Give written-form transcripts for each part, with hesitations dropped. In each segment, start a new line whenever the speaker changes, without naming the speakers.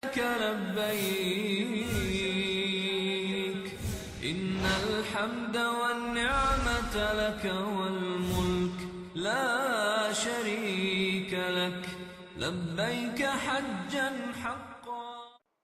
لك لبيك إن الحمد والنعمة لك والملك لا شريك لك لبيك حجا حقا.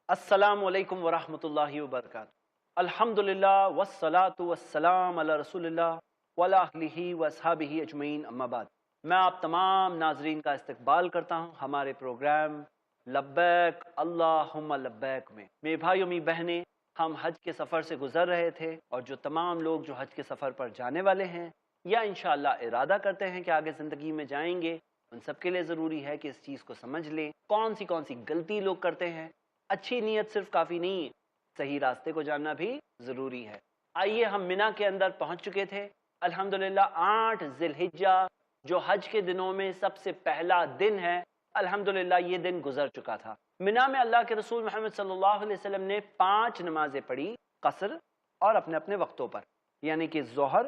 السلام علیکم ورحمۃ اللہ وبرکاتہ. الحمدللہ والصلاة والسلام علی رسول اللہ وعلی آلہ واصحابہ اجمعین، اما بعد. میں آپ تمام ناظرین کا استقبال کرتا ہوں ہمارے پروگرام لبیک اللہم لبیک میں. میرے بھائیو میری بہنیں، ہم حج کے سفر سے گزر رہے تھے، اور جو تمام لوگ جو حج کے سفر پر جانے والے ہیں یا انشاءاللہ ارادہ کرتے ہیں کہ آگے زندگی میں جائیں گے، ان سب کے لیے ضروری ہے کہ اس چیز کو سمجھ لیں کون سی غلطی لوگ کرتے ہیں. اچھی نیت صرف کافی نہیں، صحیح راستے کو جاننا بھی ضروری ہے. آئیے، ہم مینا کے اندر پہنچ چکے تھے. الحمدللہ 8 ذی الحجہ جو حج کے دنوں میں سب سے پہلا دن ہے، الحمدللہ یہ دن گزر چکا تھا. مینا میں اللہ کے رسول محمد صلی اللہ علیہ وسلم نے 5 نمازیں پڑھی قصر اور اپنے اپنے وقتوں پر، یعنی کہ ظہر،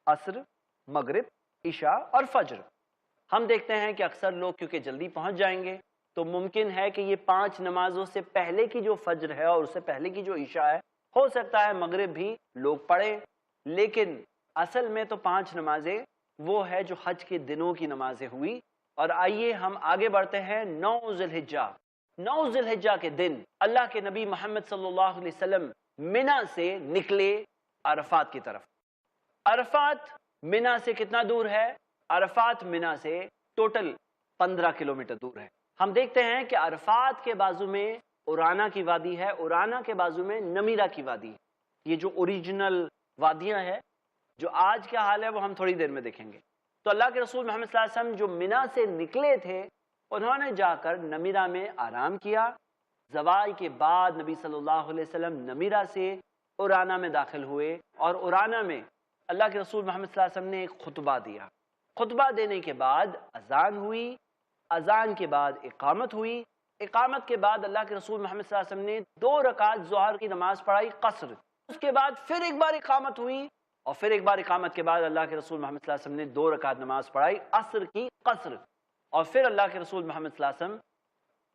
عصر، مغرب، عشاء اور فجر. ہم دیکھتے ہیں کہ اکثر لوگ کیونکہ جلدی پہنچ جائیں گے تو ممکن ہے کہ یہ 5 نمازوں سے پہلے کی جو فجر ہے اور اس سے پہلے کی جو عشاء ہے، ہو سکتا ہے مغرب بھی لوگ پڑھیں، لیکن اصل میں تو 5 نمازیں وہ ہے جو حج کے دنوں کی نمازیں ہوئی. اور آئیے ہم آگے بڑھتے ہیں. 9 ذی الحجہ، 9 ذی الحجہ کے دن اللہ کے نبی محمد صلی اللہ علیہ وسلم مینا سے نکلے عرفات کی طرف. عرفات مینا سے کتنا دور ہے؟ عرفات مینا سے ٹوٹل 15 کلومیٹر دور ہے. ہم دیکھتے ہیں کہ عرفات کے بازو میں ارانا کی وادی ہے، ارانا کے بازو میں نمیرہ کی وادی ہے. یہ جو اوریجنل وادیاں ہیں، جو آج کا حال ہے وہ ہم تھوڑی دیر میں دیکھیں گے. تو اللہ کے رسول محمد صلی اللہ علیہ وسلم جو مینا سے نکلے تھے، انہوں نے جا کر نمیرہ میں آرام کیا. زوال کے بعد نبی صلی اللہ علیہ وسلم نمیرہ سے ارانا میں داخل ہوئے، اور ارانا میں اللہ کے رسول محمد صلی اللہ علیہ وسلم نے ایک خطبہ دیا. خطبہ دینے کے بعد اذان ہوئی، اذان کے بعد اقامت ہوئی، اقامت کے بعد اللہ کے رسول محمد صلی اللہ علیہ وسلم نے 2 رکعت ظہر کی نماز پڑھائی قصر. اس کے بعد پھر ایک بار اقامت ہوئی، اور پھر ایک بار اقامت کے بعد اللہ کے رسول محمد صلی اللہ علیہ وسلم نے 2 رکعت نماز پڑھائی عصر کی قصر. اور پھر اللہ کے رسول محمد صلی اللہ علیہ وسلم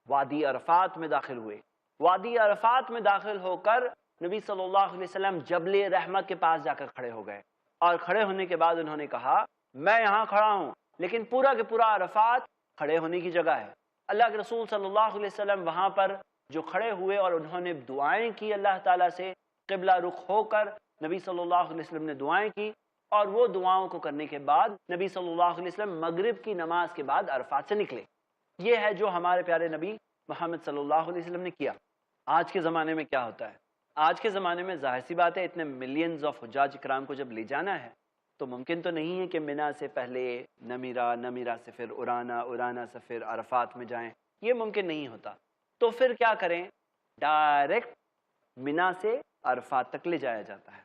وادی عرفات میں داخل ہوئے. وادی عرفات میں داخل ہو کر نبی صلی اللہ علیہ وسلم جبل رحمت کے پاس جا کر کھڑے ہو گئے، اور کھڑے ہونے کے بعد انہوں نے کہا میں یہاں کھڑا ہوں، لیکن پورا کے پورا عرفات کھڑے ہونے کی جگہ ہے. اللہ کے رسول صلی اللہ علیہ وسلم وہاں پر جو کھڑے ہوئے اور انہوں نے دعائیں کی اللہ تعالیٰ سے، قبلہ رخ ہو کر نبی صلی اللہ علیہ وسلم نے دعائیں کی. اور وہ دعاؤں کو کرنے کے بعد نبی صلی اللہ علیہ وسلم مغرب کی نماز کے بعد عرفات سے نکلے. یہ ہے جو ہمارے پیارے نبی محمد صلی اللہ علیہ وسلم نے کیا. آج کے زمانے میں کیا ہوتا ہے؟ آج کے زمانے میں ظاہر سی بات ہے، اتنے ملینز آف حجاج کرام کو جب لے جانا ہے تو ممکن تو نہیں ہے کہ مینا سے پہلے نمیرہ، نمیرہ سے پھر ارانا، ارانا سے پھر عرفات میں جائیں. یہ ممکن نہیں ہوتا. تو پھر کیا کریں؟ ڈائریکٹ مینا سے عرفات تک لے جایا جاتا ہے.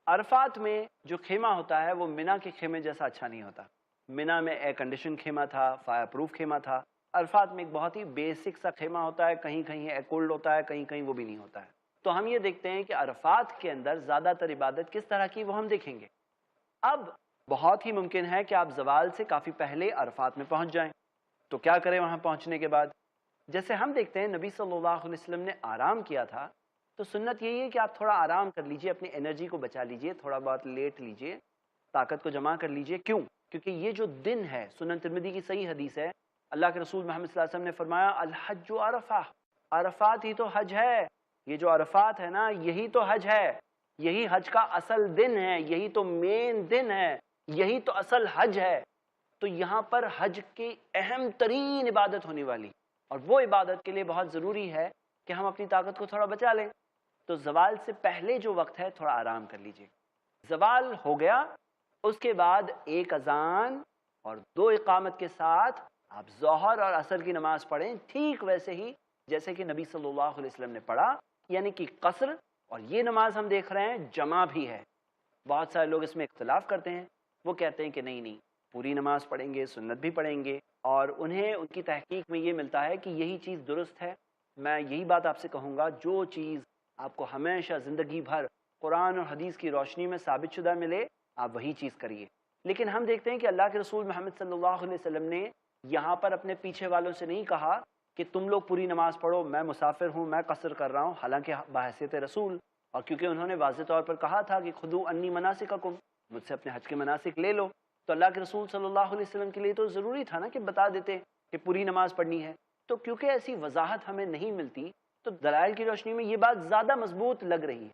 عرفات میں جو خیمہ ہوتا ہے وہ مینا کے خیمے جیسا اچھا نہیں ہوتا. مینا میں ایئر کنڈیشن خیمہ تھا، فائر پروف خیمہ تھا. عرفات میں ایک بہت ہی بیسک سا خیمہ ہوتا ہے، کہیں کہیں ایئر کولڈ ہوتا ہے، کہیں کہیں وہ بھی نہیں ہوتا ہے. تو ہم یہ دیکھتے ہیں کہ عرفات کے اندر زیادہ تر عبادت کس طرح کی وہ ہم دیکھیں گے. اب بہت ہی ممکن ہے کہ آپ زوال سے کافی پہلے عرفات میں پہنچ جائیں. تو کیا کریں وہاں پہنچنے کے بعد؟ جیسے ہم دیکھتے ہیں نبی صلی اللہ علیہ وسلم نے آرام کیا تھا، تو سنت یہی ہے کہ آپ تھوڑا آرام کر لیجئے، اپنی انرجی کو بچا لیجئے، تھوڑا بہت لیٹ لیجئے، طاقت کو جمع کر لیجئے. کیوں؟ کیونکہ یہ جو دن ہے، سنن ترمذی کی صحیح حدیث ہے، اللہ کے رسول محمد صلی اللہ علیہ وسلم نے فرمایا الحج عرفہ، عرفات ہی تو حج ہے. یہ جو عرفات ہے نا، یہی تو حج ہے، یہی حج کا اصل دن ہے، یہی تو مین دن ہے، یہی تو اصل حج ہے. تو یہاں پر حج کی اہم ترین عبادت ہونے والی، اور وہ عبادت کے لیے بہت ضروری ہے کہ ہم اپنی طاقت کو تھوڑا بچا لیں. تو زوال سے پہلے جو وقت ہے تھوڑا آرام کر لیجئے. زوال ہو گیا، اس کے بعد 1 اذان اور 2 اقامت کے ساتھ آپ ظہر اور عصر کی نماز پڑھیں، ٹھیک ویسے ہی جیسے کہ نبی صلی اللہ علیہ وسلم نے پڑھا، یعنی کہ قصر. اور یہ نماز ہم دیکھ رہے ہیں جمع بھی ہے. بہت سارے لوگ اس میں اختلاف کرتے ہیں، وہ کہتے ہیں کہ نہیں نہیں، پوری نماز پڑھیں گے، سنت بھی پڑھیں گے. اور انہیں ان کی تحقیق میں یہ ملتا ہے کہ یہی چیز درست ہے. میں یہی بات آپ سے کہوں گا، جو چیز آپ کو ہمیشہ زندگی بھر قرآن اور حدیث کی روشنی میں ثابت شدہ ملے، آپ وہی چیز کریے. لیکن ہم دیکھتے ہیں کہ اللہ کے رسول محمد صلی اللہ علیہ وسلم نے یہاں پر اپنے پیچھے والوں سے نہیں کہا کہ تم لوگ پوری نماز پڑھو، میں مسافر ہوں، میں قصر کر رہا ہوں، حالانکہ بحیثیت رسول، اور کیونکہ انہوں نے واضح طور پر کہا تھا کہ خذوا انی مناسککم، مجھ سے اپنے حج کے مناسک لے لو، تو اللہ کے رسول صلی اللہ علیہ وسلم کے لیے تو ضروری تھا نا کہ بتا دیتے کہ پوری نماز پڑھنی ہے۔ تو کیونکہ ایسی وضاحت ہمیں نہیں ملتی تو دلائل کی روشنی میں یہ بات زیادہ مضبوط لگ رہی ہے،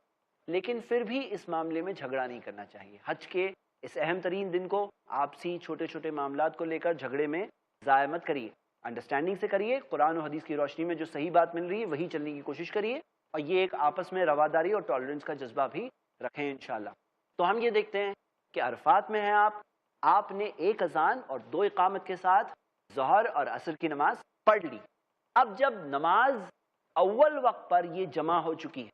لیکن پھر بھی اس معاملے میں جھگڑا نہیں کرنا چاہیے۔ حج کے اس اہم ترین دن کو آپسی چھوٹے چھوٹے معاملات کو لے کر جھگڑے میں ضائع مت کریے، انڈرسٹینڈنگ سے کریے، قرآن و حدیث کی روشنی میں جو صحیح بات مل رہی ہے وہی چلنے کی کوشش کریے، اور یہ ایک آپس میں رواداری اور ٹالرنس کا جذبہ بھی رکھیں انشاءاللہ۔ تو ہم یہ دیکھتے ہیں کہ عرفات میں ہیں آپ نے ایک اذان اور 2 اقامت کے ساتھ ظہر اور عصر کی نماز پڑھ لی۔ اب جب نماز اول وقت پر یہ جمع ہو چکی ہے،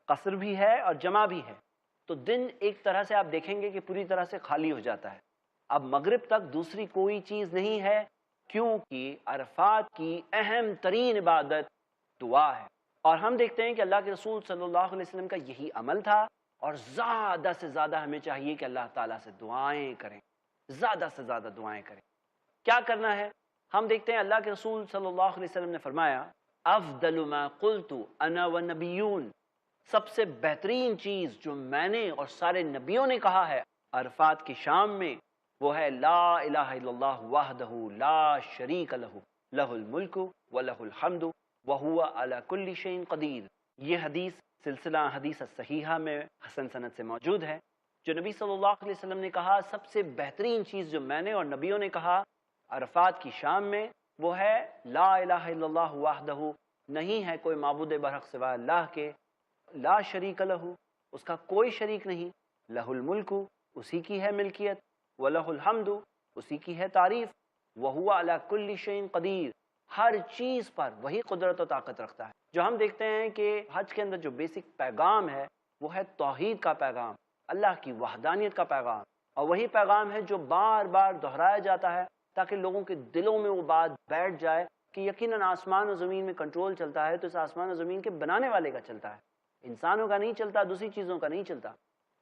قصر بھی ہے اور جمع بھی ہے، تو دن ایک طرح سے آپ دیکھیں گے کہ پوری طرح سے خالی ہو جاتا ہے۔ اب مغرب تک دوسری کوئی چیز نہیں ہے، کیونکہ عرفات کی اہم ترین عبادت دعا ہے، اور ہم دیکھتے ہیں کہ اللہ کے رسول صلی اللہ علیہ وسلم کا یہی عمل تھا، اور زیادہ سے زیادہ ہمیں چاہیے کہ اللہ تعالیٰ سے دعائیں کریں، زیادہ سے زیادہ دعائیں کریں۔ کیا کرنا ہے؟ ہم دیکھتے ہیں اللہ کے رسول صلی اللہ علیہ وسلم نے فرمایا افضل ما قلت انا والنبیون، سب سے بہترین چیز جو میں نے اور سارے نبیوں نے کہا ہے عرفات کی شام میں، وہ ہے لا الہ الا اللہ وحدہ لا شریک لہ لہ الملک ولہ الحمد وہو علی کل شیء قدیر۔ یہ حدیث سلسلہ حدیث صحیحہ میں حسن سند سے موجود ہے، جو نبی صلی اللہ علیہ وسلم نے کہا سب سے بہترین چیز جو میں نے اور نبیوں نے کہا عرفات کی شام میں، وہ ہے لا الہ الا اللہ وحدہ، نہیں ہے کوئی معبود برحق سوائے اللہ کے، لا شریک لہ، اس کا کوئی شریک نہیں، لہ الملک، اسی کی ہے ملکیت، ولہ الحمد، اسی کی ہے تعریف، وہو علی کل شیء قدیر، ہر چیز پر وہی قدرت و طاقت رکھتا ہے۔ جو ہم دیکھتے ہیں کہ حج کے اندر جو بیسک پیغام ہے وہ ہے توحید کا پیغام، اللہ کی وحدانیت کا پیغام، اور وہی پیغام ہے جو بار بار دہرایا جاتا ہے تاکہ لوگوں کے دلوں میں وہ بات بیٹھ جائے کہ یقیناً آسمان و زمین میں کنٹرول چلتا ہے تو اس آسمان و زمین کے بنانے والے کا چلتا ہے، انسانوں کا نہیں چلتا، دوسری چیزوں کا نہیں چلتا۔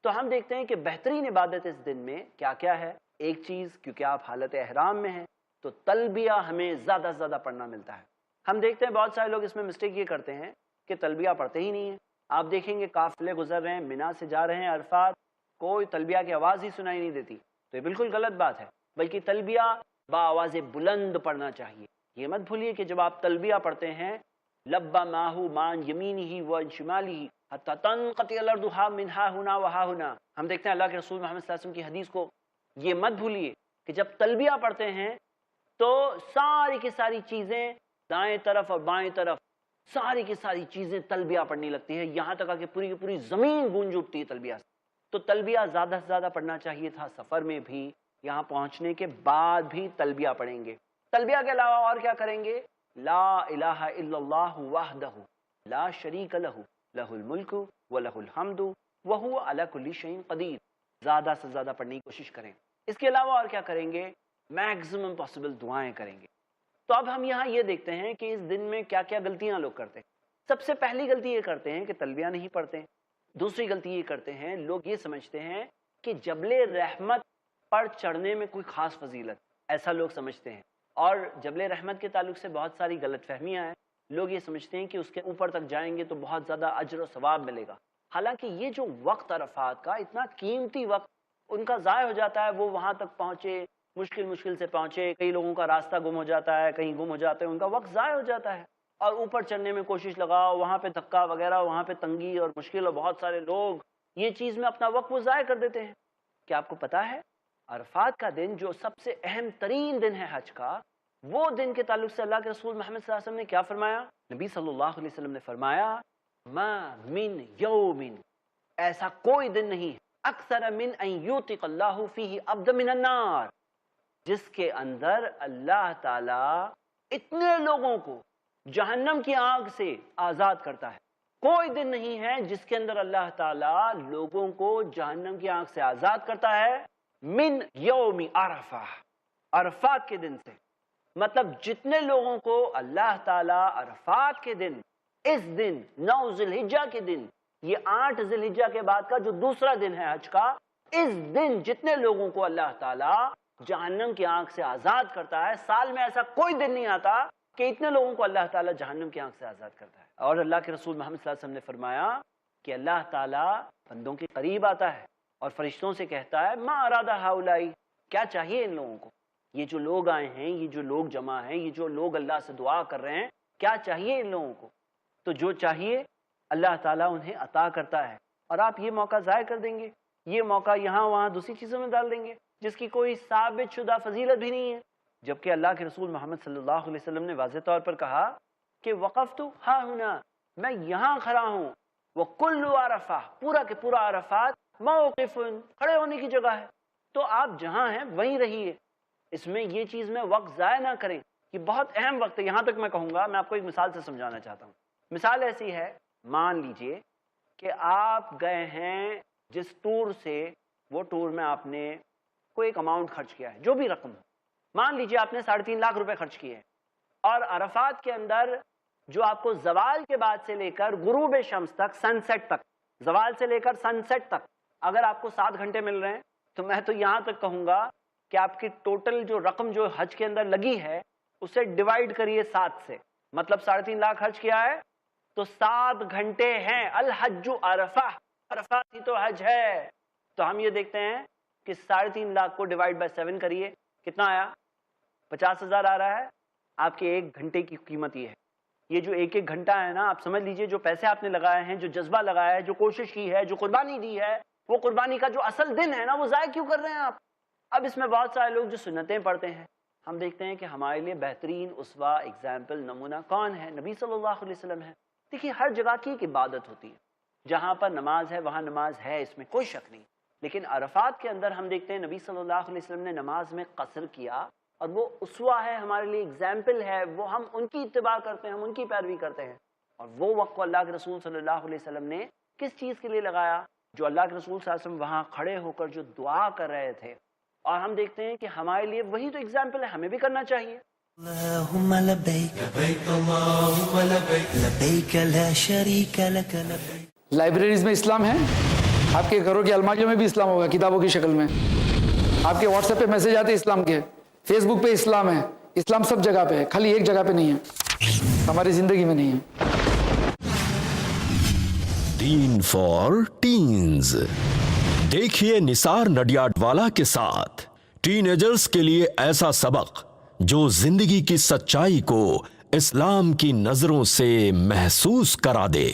تو ہم دیکھتے ہیں کہ بہترین عبادت اس دن میں کیا کیا ہے۔ ایک چیز، کیونکہ آپ حالت احرام میں ہیں تو تلبیہ ہمیں زیادہ سے زیادہ پڑھنا ملتا ہے۔ ہم دیکھتے ہیں بہت سارے لوگ اس میں مسٹیک یہ کرتے ہیں کہ تلبیہ پڑھتے ہی نہیں ہیں۔ آپ دیکھیں گے قافلے گزر رہے ہیں، مینا سے جا رہے ہیں عرفات، کوئی تلبیہ کی آواز ہی سنائی نہیں دیتی، تو یہ بالکل غلط بات ہے، بلکہ تلبیہ بآواز بلند پڑھنا چاہیے۔ یہ مت بھولیے کہ جب آپ تلبیہ پڑھتے ہیں لبا ماہو مان یمینہ و شمالہ حتی تنقطع الارض من ہا ہنا و ہا ہنا، ہم دیکھتے ہیں اللہ کے رسول محمد صلی اللہ علیہ وسلم کی حدیث کو۔ یہ مت بھولیے کہ جب تلبیہ پڑھتے ہیں تو ساری کی ساری چیزیں دائیں طرف اور بائیں طرف، ساری کی ساری چیزیں تلبیہ پڑھنی لگتی ہے، یہاں تک کہ پوری کی پوری زمین گونج اٹھتی ہے تلبیہ سے۔ تو تلبیہ زیادہ سے زیادہ پڑھنا چاہیے تھا، سفر میں بھی، یہاں پہنچنے کے بعد بھی تلبیہ پڑھیں گے۔ تلبیہ کے علاوہ اور کیا کریں گے؟ لا الہ الا اللہ وحدہ لا شریک لہ لہ الملک ولہ الحمد وہو علی کل شیء قدیر، زیادہ سے زیادہ پڑھنے کی کوشش کریں۔ اس کے علاوہ اور کیا کریں گے؟ میکسیمم پاسبل دعائیں کریں گے۔ تو اب ہم یہاں یہ دیکھتے ہیں کہ اس دن میں کیا کیا غلطیاں لوگ کرتے ہیں۔ سب سے پہلی غلطی یہ کرتے ہیں کہ تلبیہ نہیں پڑھتے۔ دوسری غلطی یہ کرتے ہیں، لوگ یہ سمجھتے ہیں کہ جبل رحمت پر چڑھنے میں کوئی خاص فضیلت، ایسا لوگ سمجھتے ہیں، اور جبل رحمت کے تعلق سے بہت ساری غلط فہمیاں ہیں۔ لوگ یہ سمجھتے ہیں کہ اس کے اوپر تک جائیں گے تو بہت زیادہ اجر و ثواب ملے گا، حالانکہ یہ جو وقت عرفات کا اتنا قیمتی وقت ان کا ضائع ہو جاتا ہے، وہ وہاں تک پہنچے، مشکل سے پہنچے، کئی لوگوں کا راستہ گم ہو جاتا ہے، کہیں گم ہو جاتے ہیں، ان کا وقت ضائع ہو جاتا ہے، اور اوپر چڑھنے میں کوشش لگاؤ، وہاں پہ دھکا وغیرہ، وہاں پہ تنگی اور مشکل، اور بہت سارے لوگ یہ چیز میں اپنا وقت وہ ضائع کر دیتے ہیں۔ کیا آپ کو پتا ہے عرفات کا دن جو سب سے اہم ترین دن ہے حج کا، وہ دن کے تعلق سے اللہ کے رسول محمد صلی اللہ علیہ وسلم نے کیا فرمایا؟ نبی صلی اللہ علیہ وسلم نے فرمایا ما من یوم، ایسا کوئی دن نہیں اکثر من ان یوتق اللہ فیہ عبد من النار، جس کے اندر اللہ تعالی اتنے لوگوں کو جہنم کی آگ سے آزاد کرتا ہے۔ کوئی دن نہیں ہے جس کے اندر اللہ تعالی لوگوں کو جہنم کی آگ سے آزاد کرتا ہے من یوم عرفہ، عرفات کے دن سے۔ مطلب جتنے لوگوں کو اللہ تعالی عرفات کے دن، اس دن 9 ذی الحجہ کے دن، یہ 8 ذی الحجہ کے بعد کا جو دوسرا دن ہے حج کا، اس دن جتنے لوگوں کو اللہ تعالی جہنم کی آنکھ سے آزاد کرتا ہے، سال میں ایسا کوئی دن نہیں آتا کہ اتنے لوگوں کو اللہ تعالیٰ جہنم کی آنکھ سے آزاد کرتا ہے. اور اللہ کے رسول محمد صلی اللہ علیہ وسلم نے فرمایا کہ اللہ تعالیٰ بندوں کے قریب آتا ہے اور فرشتوں سے کہتا ہے ما ارادہ ہؤلائی، کیا چاہیے ان لوگوں کو، یہ جو لوگ آئے ہیں، یہ جو لوگ جمع ہیں، یہ جو لوگ اللہ سے دعا کر رہے ہیں، کیا چاہیے ان لوگوں کو؟ تو جو چاہیے اللہ تعالیٰ انہیں عطا کرتا ہے. اور آپ یہ موقع ضائع کر دیں گے، یہ موقع یہاں وہاں دوسری چیزوں میں ڈال دیں گے جس کی کوئی ثابت شدہ فضیلت بھی نہیں ہے. جبکہ اللہ کے رسول محمد صلی اللہ علیہ وسلم نے واضح طور پر کہا کہ وقفت ہاں ہنا، میں یہاں کھڑا ہوں، وہ کل عرفہ، پورا کے پورا عرفات موقف، کھڑے ہونے کی جگہ ہے. تو آپ جہاں ہیں وہیں رہیے، اس میں یہ چیز میں وقت ضائع نہ کریں. یہ بہت اہم وقت ہے. یہاں تک میں کہوں گا، میں آپ کو ایک مثال سے سمجھانا چاہتا ہوں. مثال ایسی ہے، مان لیجئے کہ آپ گئے ہیں جس ٹور سے، وہ ٹور میں آپ نے کوئی ایک اماؤنٹ خرچ کیا ہے، جو بھی رقم ہو. مان لیجئے آپ نے 3.5 لاکھ روپے خرچ کیے ہیں، اور عرفات کے اندر جو آپ کو زوال کے بعد سے لے کر غروب شمس تک، سن سیٹ تک، زوال سے لے کر سن سیٹ تک اگر آپ کو 7 گھنٹے مل رہے ہیں، تو میں تو یہاں تک کہوں گا کہ آپ کی ٹوٹل جو رقم جو حج کے اندر لگی ہے اسے ڈیوائڈ کریے 7 سے، مطلب 3.5 لاکھ خرچ کیا ہے تو 7 گھنٹے ہیں. الحج عرفہ، عرفات ہی تو حج ہے. تو ہم یہ دیکھتے ہیں کہ 3.5 لاکھ کو ڈیوائڈ بائی 7 کریے، کتنا آیا؟ 50,000 آ رہا ہے. آپ کے 1 گھنٹے کی قیمت یہ ہے. یہ جو ایک گھنٹہ ہے نا، آپ سمجھ لیجئے جو پیسے آپ نے لگائے ہیں، جو جذبہ لگایا ہے، جو کوشش کی ہے، جو قربانی دی ہے، وہ قربانی کا جو اصل دن ہے نا، وہ ضائع کیوں کر رہے ہیں آپ؟ اب اس میں بہت سارے لوگ جو سنتیں پڑھتے ہیں، ہم دیکھتے ہیں کہ ہمارے لیے بہترین اسوہ، ایگزامپل، نمونہ کون ہے؟ نبی صلی اللہ علیہ وسلم ہے. دیکھیے ہر جگہ کی ایک عبادت ہوتی ہے، جہاں پر نماز ہے وہاں نماز ہے، اس میں کوئی شک نہیں. لیکن عرفات کے اندر ہم دیکھتے ہیں نبی صلی اللہ علیہ وسلم نے نماز میں قصر کیا، اور وہ اسوہ ہے ہمارے لیے، ایگزامپل ہے، وہ ہم ان کی اتباع کرتے ہیں، ہم ان کی پیروی کرتے ہیں. اور وہ وقت کو اللہ کے رسول صلی اللہ علیہ وسلم نے کس چیز کے لیے لگایا؟ جو اللہ کے رسول صلی اللہ علیہ وسلم وہاں کھڑے ہو کر جو دعا کر رہے تھے. اور ہم دیکھتے ہیں کہ ہمارے لیے وہی تو ایگزامپل ہے، ہمیں بھی کرنا چاہیے.
اللهم لبيك لبيك اللهم لبيك لبيك لا شريك لك لبيك.
لائبریریز میں اسلام ہے، آپ کے گھروں کی الماریوں میں بھی اسلام ہوگا، کتابوں کی شکل میں. آپ کے واٹس ایپ پہ میسج آتے ہیں اسلام کے، فیس بک پہ اسلام ہے. اسلام سب جگہ پہ ہے، خالی ایک جگہ پہ نہیں ہے، ہماری زندگی میں نہیں ہے.
دین فار ٹینز، دیکھیے نثار نڈیاڈوالا کے ساتھ ٹین ایجرز کے لیے ایسا سبق جو زندگی کی سچائی کو اسلام کی نظروں سے محسوس کرا دے.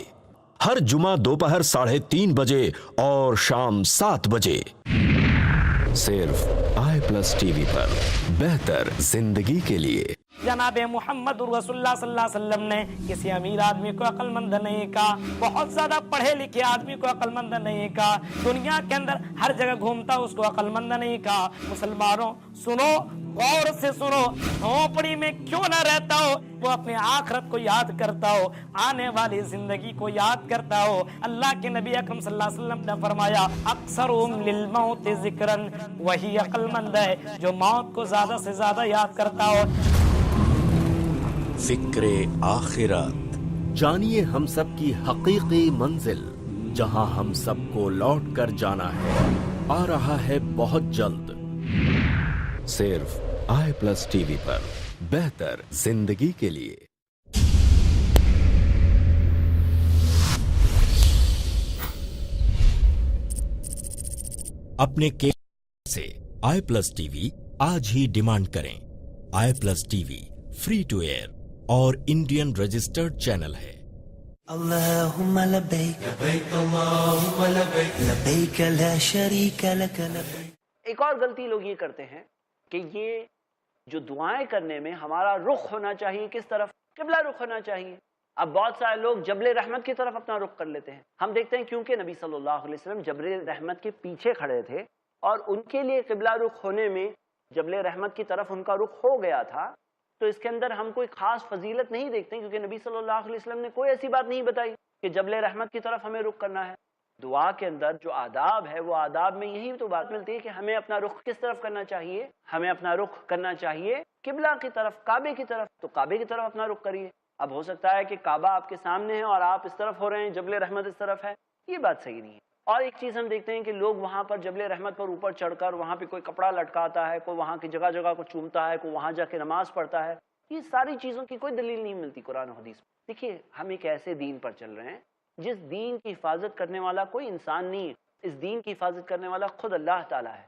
ہر جمعہ دوپہر 3:30 بجے اور شام 7 بجے صرف i+ TV پر. بہتر زندگی کے لیے.
جناب محمد رسول اللہ صلی اللہ علیہ وسلم نے کسی امیر آدمی کو عقل مند نہیں کہا، بہت زیادہ پڑھے لکھے آدمی کو عقل مند نہیں کہا، دنیا کے اندر ہر جگہ گھومتا اس کو عقل مند نہیں کہا. مسلمانوں سنو، غور سے سنو، جھونپڑی میں کیوں نہ رہتا ہو، وہ اپنے آخرت کو یاد کرتا ہو، آنے والی زندگی کو یاد کرتا ہو. اللہ کے نبی اکرم صلی اللہ علیہ وسلم نے فرمایا اکثرهم للموت ذکرا، وہی عقل مند ہے جو موت کو زیادہ سے زیادہ یاد کرتا ہو.
فکر آخرت، جانیے ہم سب کی حقیقی منزل جہاں ہم سب کو لوٹ کر جانا ہے، آ رہا ہے بہت جلد. صرف i+ TV پر. بہتر زندگی کے لیے. اپنے سے i+ TV آج ہی ڈیمانڈ کریں. i+ TV free to air اور انڈین رجسٹرڈ چینل ہے.
اللهم لبيك لبيك اللهم لبيك لبيك لا شريك لك لبيك.
ایک اور غلطی لوگ یہ کرتے ہیں کہ یہ جو دعائیں کرنے میں ہمارا رخ ہونا چاہیے کس طرف؟ قبلہ رخ ہونا چاہیے. اب بہت سارے لوگ جبل رحمت کی طرف اپنا رخ کر لیتے ہیں. ہم دیکھتے ہیں کیونکہ نبی صلی اللہ علیہ وسلم جبل رحمت کے پیچھے کھڑے تھے، اور ان کے لیے قبلہ رخ ہونے میں جبل رحمت کی طرف ان کا رخ ہو گیا تھا. تو اس کے اندر ہم کوئی خاص فضیلت نہیں دیکھتے، کیونکہ نبی صلی اللہ علیہ وسلم نے کوئی ایسی بات نہیں بتائی کہ جبل رحمت کی طرف ہمیں رخ کرنا ہے. دعا کے اندر جو آداب ہے، وہ آداب میں یہی تو بات ملتی ہے کہ ہمیں اپنا رخ کس طرف کرنا چاہیے. ہمیں اپنا رخ کرنا چاہیے قبلہ کی طرف، کعبے کی طرف. تو کعبے کی طرف اپنا رخ کریے. اب ہو سکتا ہے کہ کعبہ آپ کے سامنے ہے اور آپ اس طرف ہو رہے ہیں، جبل رحمت اس طرف ہے، یہ بات صحیح نہیں ہے. اور ایک چیز ہم دیکھتے ہیں کہ لوگ وہاں پر جبل رحمت پر اوپر چڑھ کر وہاں پہ کوئی کپڑا لٹکاتا ہے، کوئی وہاں کی جگہ جگہ کو چومتا ہے، کوئی وہاں جا کے نماز پڑھتا ہے. یہ ساری چیزوں کی کوئی دلیل نہیں ملتی قرآن و حدیث میں. دیکھیے ہم ایک ایسے دین پر چل رہے ہیں جس دین کی حفاظت کرنے والا کوئی انسان نہیں ہے، اس دین کی حفاظت کرنے والا خود اللہ تعالیٰ ہے.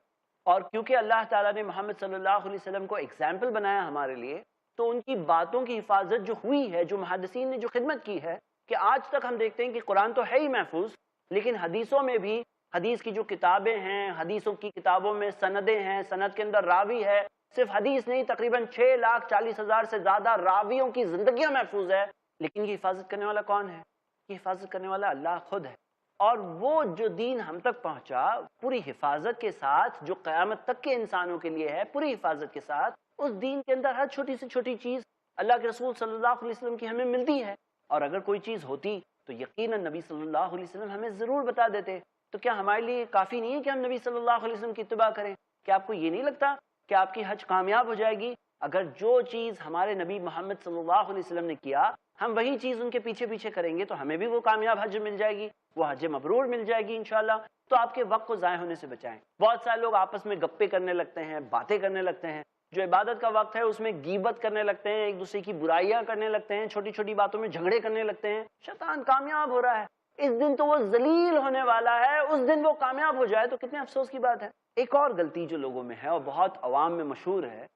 اور کیونکہ اللہ تعالیٰ نے محمد صلی اللہ علیہ وسلم کو ایگزامپل بنایا ہمارے لیے، تو ان کی باتوں کی حفاظت جو ہوئی ہے، جو محدثین نے جو خدمت کی ہے، کہ آج تک ہم دیکھتے ہیں کہ قرآن تو ہے ہی محفوظ، لیکن حدیثوں میں بھی، حدیث کی جو کتابیں ہیں، حدیثوں کی کتابوں میں سندیں ہیں، سند کے اندر راوی ہے، صرف حدیث نہیں، تقریباً 6,40,000 سے زیادہ راویوں کی زندگیاں محفوظ ہے. لیکن یہ حفاظت کرنے والا کون ہے؟ یہ حفاظت کرنے والا اللہ خود ہے. اور وہ جو دین ہم تک پہنچا پوری حفاظت کے ساتھ، جو قیامت تک کے انسانوں کے لیے ہے پوری حفاظت کے ساتھ، اس دین کے اندر ہر چھوٹی سے چھوٹی چیز اللہ کے رسول صلی اللہ علیہ وسلم کی ہمیں ملتی ہے. اور اگر کوئی چیز ہوتی تو یقیناً نبی صلی اللہ علیہ وسلم ہمیں ضرور بتا دیتے. تو کیا ہمارے لیے کافی نہیں ہے کہ ہم نبی صلی اللہ علیہ وسلم کی اتباع کریں؟ کیا آپ کو یہ نہیں لگتا کہ آپ کی حج کامیاب ہو جائے گی اگر جو چیز ہمارے نبی محمد صلی اللہ علیہ وسلم نے کیا ہم وہی چیز ان کے پیچھے پیچھے کریں گے، تو ہمیں بھی وہ کامیاب حج مل جائے گی، وہ حج مبرور مل جائے گی انشاءاللہ. تو آپ کے وقت کو ضائع ہونے سے بچائیں. بہت سارے لوگ آپس میں گپے کرنے لگتے ہیں، باتیں کرنے لگتے ہیں. جو عبادت کا وقت ہے اس میں غیبت کرنے لگتے ہیں، ایک دوسرے کی برائیاں کرنے لگتے ہیں، چھوٹی چھوٹی باتوں میں جھگڑے کرنے لگتے ہیں. شیطان کامیاب ہو رہا ہے، اس دن تو وہ ذلیل ہونے والا ہے، اس دن وہ کامیاب ہو جائے تو کتنے افسوس کی بات ہے. ایک اور غلطی جو لوگوں میں ہے اور بہت عوام میں مشہور ہے،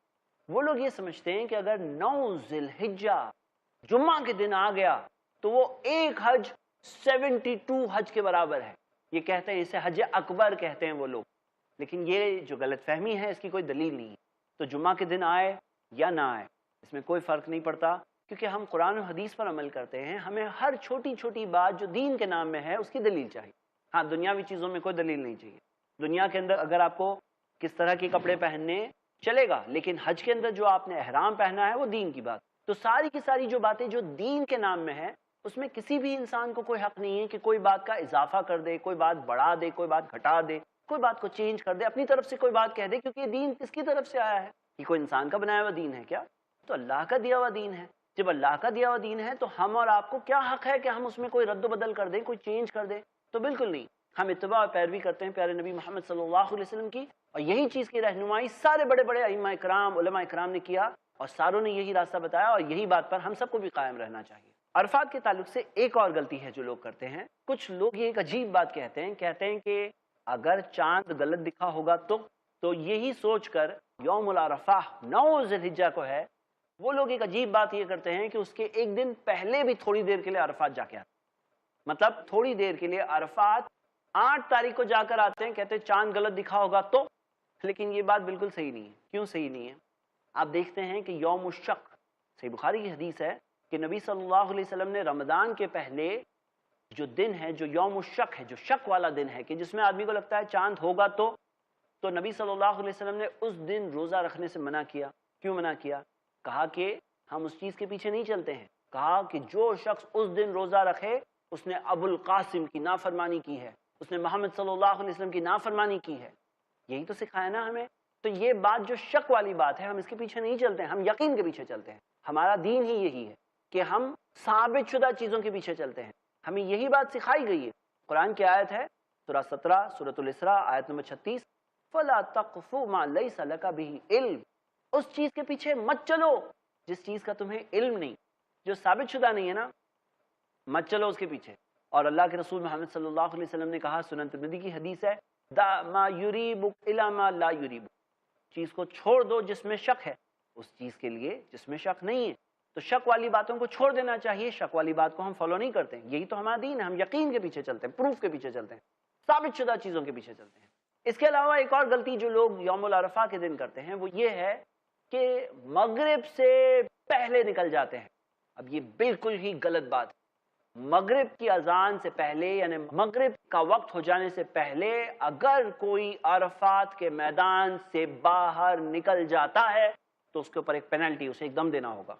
وہ لوگ یہ سمجھتے ہیں کہ اگر 9 ذی الحجہ جمعہ کے دن آ گیا تو وہ ایک حج 72 حج کے برابر ہے. یہ کہتے ہیں، اسے حج اکبر کہتے ہیں وہ لوگ. لیکن یہ جو غلط فہمی ہے اس کی کوئی دلیل نہیں ہے. تو جمعہ کے دن آئے یا نہ آئے اس میں کوئی فرق نہیں پڑتا، کیونکہ ہم قرآن و حدیث پر عمل کرتے ہیں. ہمیں ہر چھوٹی چھوٹی بات جو دین کے نام میں ہے اس کی دلیل چاہیے. ہاں، دنیاوی چیزوں میں کوئی دلیل نہیں چاہیے. دنیا کے اندر اگر آپ کو کس طرح کے کپڑے پہننے چلے گا، لیکن حج کے اندر جو آپ نے احرام پہنا ہے وہ دین کی بات. تو ساری کی ساری جو باتیں جو دین کے نام میں ہے اس میں کسی بھی انسان کو کوئی حق نہیں ہے کہ کوئی بات کا اضافہ کر دے، کوئی بات بڑھا دے، کوئی بات گھٹا دے، کوئی بات کو چینج کر دے، اپنی طرف سے کوئی بات کہہ دے. کیونکہ یہ دین کس کی طرف سے آیا ہے؟ یہ کوئی انسان کا بنایا ہوا دین ہے کیا؟ تو اللہ کا دیا ہوا دین ہے. جب اللہ کا دیا ہوا دین ہے تو ہم اور آپ کو کیا حق ہے کہ ہم اس میں کوئی رد و بدل کر دیں، کوئی چینج کر دیں؟ تو بالکل نہیں. ہم اتباع اور پیروی کرتے ہیں پیارے نبی محمد صلی اللہ علیہ وسلم کی، اور یہی چیز کی رہنمائی سارے بڑے بڑے ائمہ اکرام، علماء اکرام نے کیا، اور ساروں نے یہی راستہ بتایا، اور یہی بات پر ہم سب کو بھی قائم رہنا چاہیے. عرفات کے تعلق سے ایک اور غلطی ہے جو لوگ کرتے ہیں. کچھ لوگ یہ ایک عجیب بات کہتے ہیں کہ اگر چاند غلط دکھا ہوگا تو یہی سوچ کر یوم العرفہ 9 ذی الحجہ کو ہے، وہ لوگ ایک عجیب بات یہ کرتے ہیں کہ اس کے ایک دن پہلے بھی تھوڑی دیر کے لیے عرفات جا کے آتے ہیں. مطلب تھوڑی دیر کے لیے عرفات 8 تاریخ کو جا کر آتے ہیں، کہتے ہیں چاند غلط دکھا ہوگا تو. لیکن یہ بات بالکل صحیح نہیں ہے. کیوں صحیح نہیں ہے؟ آپ دیکھتے ہیں کہ یوم الشق، صحیح بخاری کی حدیث ہے کہ نبی صلی اللہ علیہ وسلم نے رمضان کے پہلے جو دن ہے، جو یوم الشق ہے، جو شک والا دن ہے کہ جس میں آدمی کو لگتا ہے چاند ہوگا تو نبی صلی اللہ علیہ وسلم نے اس دن روزہ رکھنے سے منع کیا. کیوں منع کیا؟ کہا کہ ہم اس چیز کے پیچھے نہیں چلتے ہیں. کہا کہ جو شخص اس دن روزہ رکھے اس نے ابو القاسم کی نافرمانی کی ہے، اس نے محمد صلی اللہ علیہ وسلم کی نافرمانی کی ہے. یہی تو سکھایا نا ہمیں. تو یہ بات جو شک والی بات ہے، ہم اس کے پیچھے نہیں چلتے ہیں، ہم یقین کے پیچھے چلتے ہیں. ہمارا دین ہی یہی ہے کہ ہم ثابت شدہ چیزوں کے پیچھے چلتے ہیں. ہمیں یہی بات سکھائی گئی ہے. قرآن کی آیت ہے سورہ 17 سورۃ الاسراء آیت نمبر 36، فَلَا تَقْفُ مَا لَيْسَ لَكَ بِهِ علم. اس چیز کے پیچھے مت چلو جس چیز کا تمہیں علم نہیں، جو ثابت شدہ نہیں ہے نا، مت چلو اس کے پیچھے. اور اللہ کے رسول محمد صلی اللہ علیہ وسلم نے کہا، سنن ترمذی کی حدیث ہے، دع ما یریبک الی ما لا یریبک. چیز کو چھوڑ دو جس میں شک ہے اس چیز کے لیے جس میں شک نہیں ہے. تو شک والی باتوں کو چھوڑ دینا چاہیے، شک والی بات کو ہم فالو نہیں کرتے. یہی تو ہمارا دین ہے. ہم یقین کے پیچھے چلتے ہیں، پروف کے پیچھے چلتے ہیں، ثابت شدہ چیزوں کے پیچھے چلتے ہیں. اس کے علاوہ ایک اور غلطی جو لوگ یوم العرفہ کے دن کرتے ہیں وہ یہ ہے کہ مغرب سے پہلے نکل جاتے ہیں. اب یہ بالکل ہی غلط بات ہے. مغرب کی اذان سے پہلے، یعنی مغرب کا وقت ہو جانے سے پہلے اگر کوئی عرفات کے میدان سے باہر نکل جاتا ہے تو اس کے اوپر ایک پینلٹی، اسے ایک دم دینا ہوگا.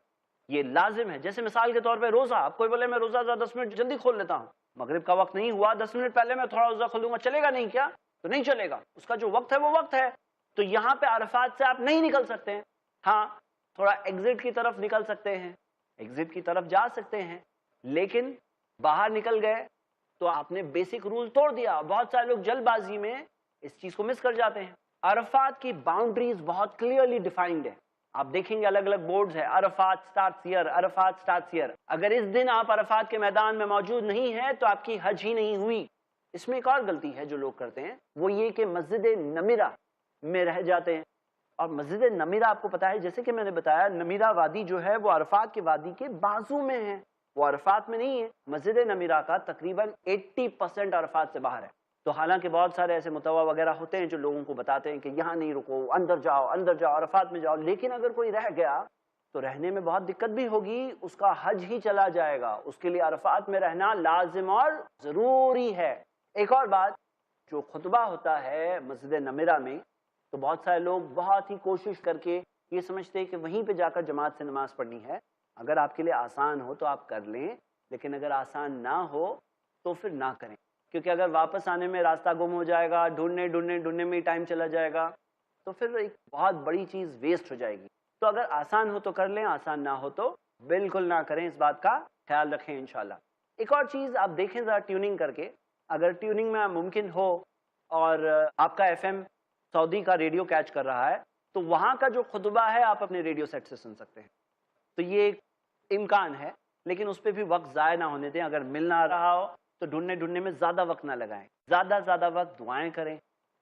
یہ لازم ہے. جیسے مثال کے طور پہ روزہ، آپ کوئی بولے میں روزہ 10 منٹ جلدی کھول لیتا ہوں، مغرب کا وقت نہیں ہوا، 10 منٹ پہلے میں تھوڑا روزہ کھولوں گا، چلے گا نہیں کیا؟ تو نہیں چلے گا. اس کا جو وقت ہے وہ وقت ہے. تو یہاں پہ عرفات سے آپ نہیں نکل سکتے ہیں. ہاں، تھوڑا ایگزٹ کی طرف نکل سکتے ہیں، ایگزٹ کی طرف جا سکتے ہیں، لیکن باہر نکل گئے تو آپ نے بیسک رول توڑ دیا. بہت سارے لوگ جلد بازی میں اس چیز کو مس کر جاتے ہیں. عرفات کی باؤنڈریز بہت کلیئرلی ڈیفائنڈ ہے. آپ دیکھیں گے الگ الگ بورڈز ہے، Arafat starts here, Arafat starts here. اگر اس دن آپ عرفات کے میدان میں موجود نہیں ہیں تو آپ کی حج ہی نہیں ہوئی. اس میں ایک اور غلطی ہے جو لوگ کرتے ہیں، وہ یہ کہ مسجد نمیرہ میں رہ جاتے ہیں. اور مسجد نمیرہ آپ کو پتا ہے، جیسے کہ میں نے بتایا، نمیرہ وادی جو ہے وہ عرفات کے وادی کے بازو میں ہے، وہ عرفات میں نہیں ہے. مسجد نمیرہ کا تقریباً 80% عرفات سے باہر ہے. تو حالانکہ بہت سارے ایسے متوا وغیرہ ہوتے ہیں جو لوگوں کو بتاتے ہیں کہ یہاں نہیں رکو، اندر جاؤ، اندر جاؤ، عرفات میں جاؤ. لیکن اگر کوئی رہ گیا تو رہنے میں بہت دقت بھی ہوگی، اس کا حج ہی چلا جائے گا. اس کے لیے عرفات میں رہنا لازم اور ضروری ہے. ایک اور بات، جو خطبہ ہوتا ہے مسجد نمیرہ میں، تو بہت سارے لوگ بہت ہی کوشش کر کے یہ سمجھتے ہیں کہ وہیں پہ جا کر جماعت سے نماز پڑھنی ہے. اگر آپ کے لیے آسان ہو تو آپ کر لیں، لیکن اگر آسان نہ ہو تو پھر نہ کریں، کیونکہ اگر واپس آنے میں راستہ گم ہو جائے گا، ڈھونڈنے میں ہی ٹائم چلا جائے گا، تو پھر ایک بہت بڑی چیز ویسٹ ہو جائے گی. تو اگر آسان ہو تو کر لیں، آسان نہ ہو تو بالکل نہ کریں. اس بات کا خیال رکھیں انشاءاللہ. ایک اور چیز آپ دیکھیں ذرا ٹیوننگ کر کے، اگر ٹیوننگ میں ممکن ہو اور آپ کا ایف ایم سعودی کا ریڈیو کیچ کر رہا ہے تو وہاں کا جو خطبہ ہے آپ اپنے ریڈیو سیٹ سے سن سکتے ہیں. تو یہ ایک امکان ہے، لیکن اس پہ بھی وقت ضائع نہ ہونے دیں. اگر مل نہ رہا ہو تو ڈھونڈنے میں زیادہ وقت نہ لگائیں، زیادہ وقت دعائیں کریں.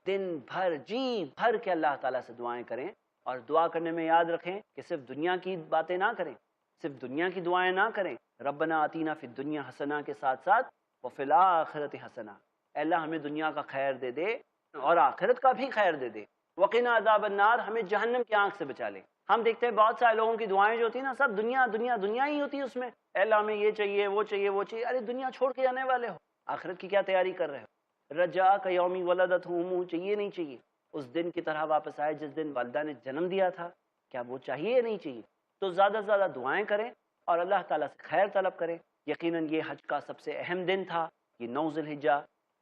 دن بھر جی بھر کے اللہ تعالیٰ سے دعائیں کریں، اور دعا کرنے میں یاد رکھیں کہ صرف دنیا کی باتیں نہ کریں، صرف دنیا کی دعائیں نہ کریں. ربنا آتینا فی الدنیا حسنہ کے ساتھ ساتھ وفی الآخرۃ حسنہ، اے اللہ ہمیں دنیا کا خیر دے دے اور آخرت کا بھی خیر دے دے. وقنا عذاب النار، ہمیں جہنم کی آنکھ سے بچا لے. ہم دیکھتے ہیں بہت سارے لوگوں کی دعائیں جو ہوتی ہیں نا، سب دنیا دنیا دنیا ہی ہوتی ہے اس میں. اے اللہ ہمیں یہ چاہیے، وہ چاہیے، وہ چاہیے. ارے دنیا چھوڑ کے جانے والے ہو، آخرت کی کیا تیاری کر رہے ہو؟ رجا کا یومی ولدت ہوں، چاہیے نہیں چاہیے؟ اس دن کی طرح واپس آئے جس دن والدہ نے جنم دیا تھا، کیا وہ چاہیے یا نہیں چاہیے؟ تو زیادہ سے زیادہ دعائیں کریں اور اللہ تعالیٰ سے خیر طلب کریں. یقیناً یہ حج کا سب سے اہم دن تھا، یہ 9 ذی الحجہ،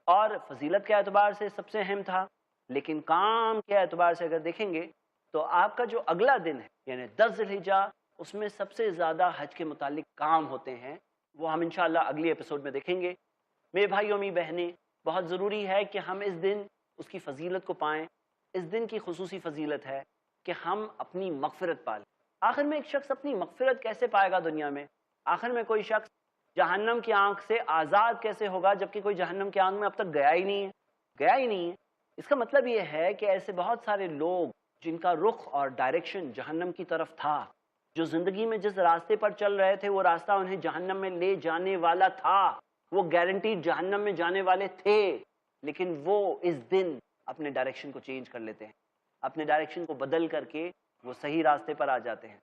اور فضیلت کے اعتبار سے سب سے اہم تھا. لیکن کام کے اعتبار سے اگر دیکھیں گے تو آپ کا جو اگلا دن ہے یعنی 10 ذی الحجہ، اس میں سب سے زیادہ حج کے متعلق کام ہوتے ہیں. وہ ہم انشاءاللہ اگلی ایپیسوڈ میں دیکھیں گے. میرے بھائیوں میری بہنیں، بہت ضروری ہے کہ ہم اس دن اس کی فضیلت کو پائیں. اس دن کی خصوصی فضیلت ہے کہ ہم اپنی مغفرت پالیں. آخر میں ایک شخص اپنی مغفرت کیسے پائے گا دنیا میں؟ آخر میں کوئی شخص جہنم کی آنکھ سے آزاد کیسے ہوگا جبکہ کوئی جہنم کی آنکھ میں اب تک گیا ہی نہیں ہے. اس کا مطلب یہ ہے کہ ایسے بہت سارے لوگ جن کا رخ اور ڈائریکشن جہنم کی طرف تھا، جو زندگی میں جس راستے پر چل رہے تھے وہ راستہ انہیں جہنم میں لے جانے والا تھا، وہ گارنٹیڈ جہنم میں جانے والے تھے، لیکن وہ اس دن اپنے ڈائریکشن کو چینج کر لیتے ہیں، اپنے ڈائریکشن کو بدل کر کے وہ صحیح راستے پر آ جاتے ہیں.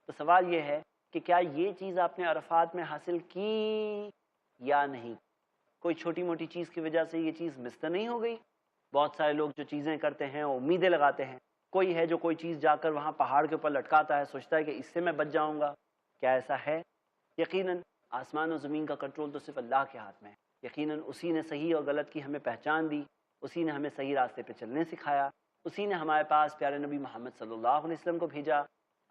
تو سوال یہ ہے کہ کیا یہ چیز آپ نے عرفات میں حاصل کی یا نہیں؟ کوئی چھوٹی موٹی چیز کی وجہ سے یہ چیز مس تو نہیں ہو گئی؟ بہت سارے لوگ جو چیزیں کرتے ہیں امیدیں لگاتے ہیں. کوئی ہے جو کوئی چیز جا کر وہاں پہاڑ کے اوپر لٹکاتا ہے، سوچتا ہے کہ اس سے میں بچ جاؤں گا. کیا ایسا ہے؟ یقیناً آسمان و زمین کا کنٹرول تو صرف اللہ کے ہاتھ میں ہے. یقیناً اسی نے صحیح اور غلط کی ہمیں پہچان دی، اسی نے ہمیں صحیح راستے پہ چلنے سکھایا، اسی نے ہمارے پاس پیارے نبی محمد صلی اللہ علیہ وسلم کو بھیجا.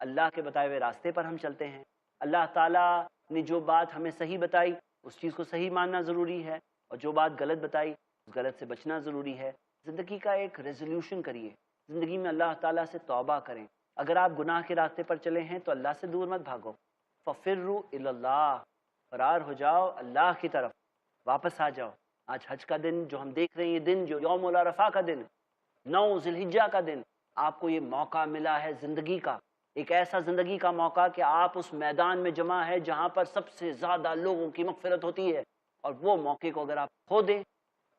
اللہ کے بتائے ہوئے راستے پر ہم چلتے ہیں. اللہ تعالیٰ نے جو بات ہمیں صحیح بتائی اس چیز کو صحیح ماننا ضروری ہے، اور جو بات غلط بتائی اس غلط سے بچنا ضروری ہے. زندگی کا ایک ریزولوشن کریے، زندگی میں اللہ تعالیٰ سے توبہ کریں. اگر آپ گناہ کے راستے پر چلے ہیں تو اللہ سے دور مت بھاگو. ففروا الی اللہ، فرار ہو جاؤ اللہ کی طرف، واپس آ جاؤ. آج حج کا دن جو ہم دیکھ رہے ہیں، یہ دن جو یوم العرفہ کا دن، 9 ذی الحجہ کا دن، آپ کو یہ موقع ملا ہے زندگی کا، ایک ایسا زندگی کا موقع کہ آپ اس میدان میں جمع ہے جہاں پر سب سے زیادہ لوگوں کی مغفرت ہوتی ہے. اور وہ موقع کو اگر آپ کھو دیں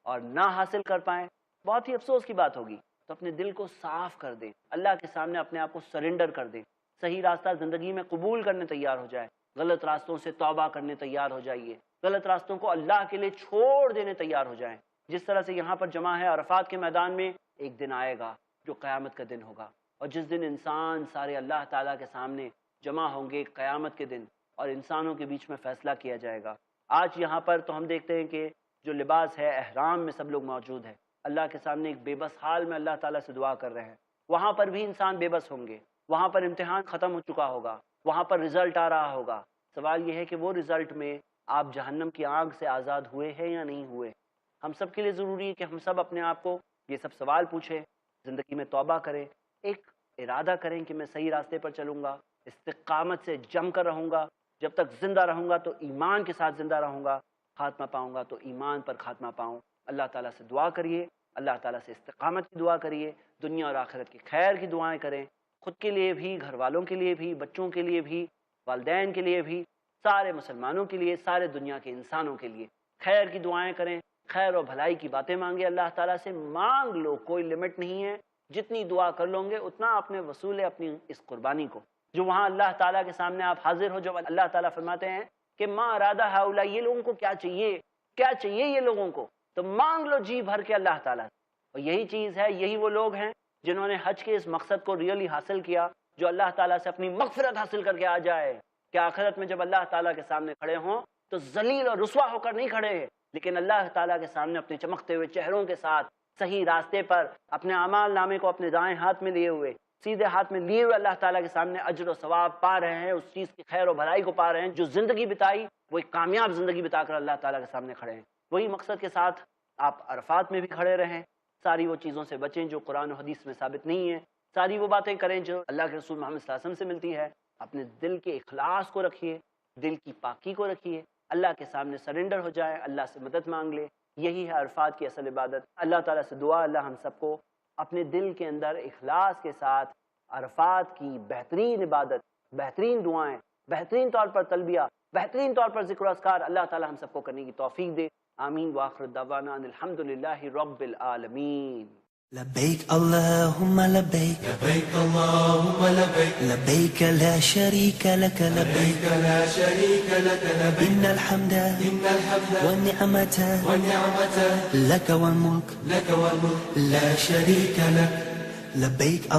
اور نہ حاصل کر پائیں، بہت ہی افسوس کی بات ہوگی. تو اپنے دل کو صاف کر دیں، اللہ کے سامنے اپنے آپ کو سرنڈر کر دیں. صحیح راستہ زندگی میں قبول کرنے تیار ہو جائے، غلط راستوں سے توبہ کرنے تیار ہو جائیے، غلط راستوں کو اللہ کے لیے چھوڑ دینے تیار ہو جائیں. جس طرح سے یہاں پر جمع ہے عرفات کے میدان میں، ایک دن آئے گا جو قیامت کا دن ہوگا، اور جس دن انسان سارے اللہ تعالیٰ کے سامنے جمع ہوں گے قیامت کے دن، اور انسانوں کے بیچ میں فیصلہ کیا جائے گا. آج یہاں پر تو ہم دیکھتے ہیں کہ جو لباس ہے احرام میں سب لوگ موجود ہیں، اللہ کے سامنے ایک بے بس حال میں اللہ تعالیٰ سے دعا کر رہے ہیں. وہاں پر بھی انسان بے بس ہوں گے، وہاں پر امتحان ختم ہو چکا ہوگا، وہاں پر رزلٹ آ رہا ہوگا. سوال یہ ہے کہ وہ رزلٹ میں آپ جہنم کی آگ سے آزاد ہوئے ہیں یا نہیں ہوئے؟ ہم سب کے لیے ضروری ہے کہ ہم سب اپنے آپ کو یہ سب سوال پوچھیں، زندگی میں توبہ کریں، ایک ارادہ کریں کہ میں صحیح راستے پر چلوں گا, استقامت سے جم کر رہوں گا. جب تک زندہ رہوں گا تو ایمان کے ساتھ زندہ رہوں گا, خاتمہ پاؤں گا تو ایمان پر خاتمہ پاؤں. اللہ تعالیٰ سے دعا کریے, اللہ تعالیٰ سے استقامت کی دعا کریے, دنیا اور آخرت کی خیر کی دعائیں کریں, خود کے لیے بھی, گھر والوں کے لیے بھی, بچوں کے لیے بھی, والدین کے لیے بھی, سارے مسلمانوں کے لیے, سارے دنیا کے انسانوں کے لیے خیر کی دعائیں کریں. خیر و بھلائی کی باتیں مانگے اللہ تعالیٰ سے, مانگ لو, کوئی لمٹ نہیں ہے. جتنی دعا کر لوں گے اتنا آپ نے وصول ہے اپنی اس قربانی کو, جو وہاں اللہ تعالیٰ کے سامنے آپ حاضر ہو. جو اللہ تعالیٰ فرماتے ہیں کہ ما ارادہ ہؤلاء, یہ لوگوں کو کیا چاہیے, کیا چاہیے یہ لوگوں کو, تو مانگ لو جی بھر کے اللہ تعالیٰ. اور یہی چیز ہے, یہی وہ لوگ ہیں جنہوں نے حج کے اس مقصد کو ریئلی حاصل کیا, جو اللہ تعالیٰ سے اپنی مغفرت حاصل کر کے آ جائے کہ آخرت میں جب اللہ تعالیٰ کے سامنے کھڑے ہوں تو ذلیل اور رسوا ہو کر نہیں کھڑے, لیکن اللہ تعالیٰ کے سامنے اپنے چمکتے ہوئے چہروں کے ساتھ صحیح راستے پر اپنے اعمال نامے کو اپنے دائیں ہاتھ میں لیے ہوئے, سیدھے ہاتھ میں لیے ہوئے اللہ تعالیٰ کے سامنے اجر و ثواب پا رہے ہیں, اس چیز کی خیر و بھلائی کو پا رہے ہیں جو زندگی بتائی, وہ ایک کامیاب زندگی بتا کر اللہ تعالیٰ کے سامنے کھڑے ہیں. وہی مقصد کے ساتھ آپ عرفات میں بھی کھڑے رہیں, ساری وہ چیزوں سے بچیں جو قرآن و حدیث میں ثابت نہیں ہیں, ساری وہ باتیں کریں جو اللہ کے رسول محمد صلی اللہ علیہ وسلم سے ملتی ہے. اپنے دل کے اخلاص کو رکھیے, دل کی پاکی کو رکھیے, اللہ کے سامنے سرنڈر ہو جائے, اللہ سے مدد مانگ لے. یہی ہے عرفات کی اصل عبادت. اللہ تعالیٰ سے دعا, اللہ ہم سب کو اپنے دل کے اندر اخلاص کے ساتھ عرفات کی بہترین عبادت, بہترین دعائیں, بہترین طور پر تلبیہ, بہترین طور پر ذکر و اذکار اللہ تعالیٰ ہم سب کو کرنے کی توفیق دے. آمین. وآخر دعوانا ان الحمدللہ رب العالمین.
لبيك اللهم لبيك
لبيك اللهم لبيك
لبيك لا شريك لك
لبيك لا شريك لك لبيك
إن الحمد والنعمة
والنعمة
لك والملك
لك والملك
لا شريك لك لبيك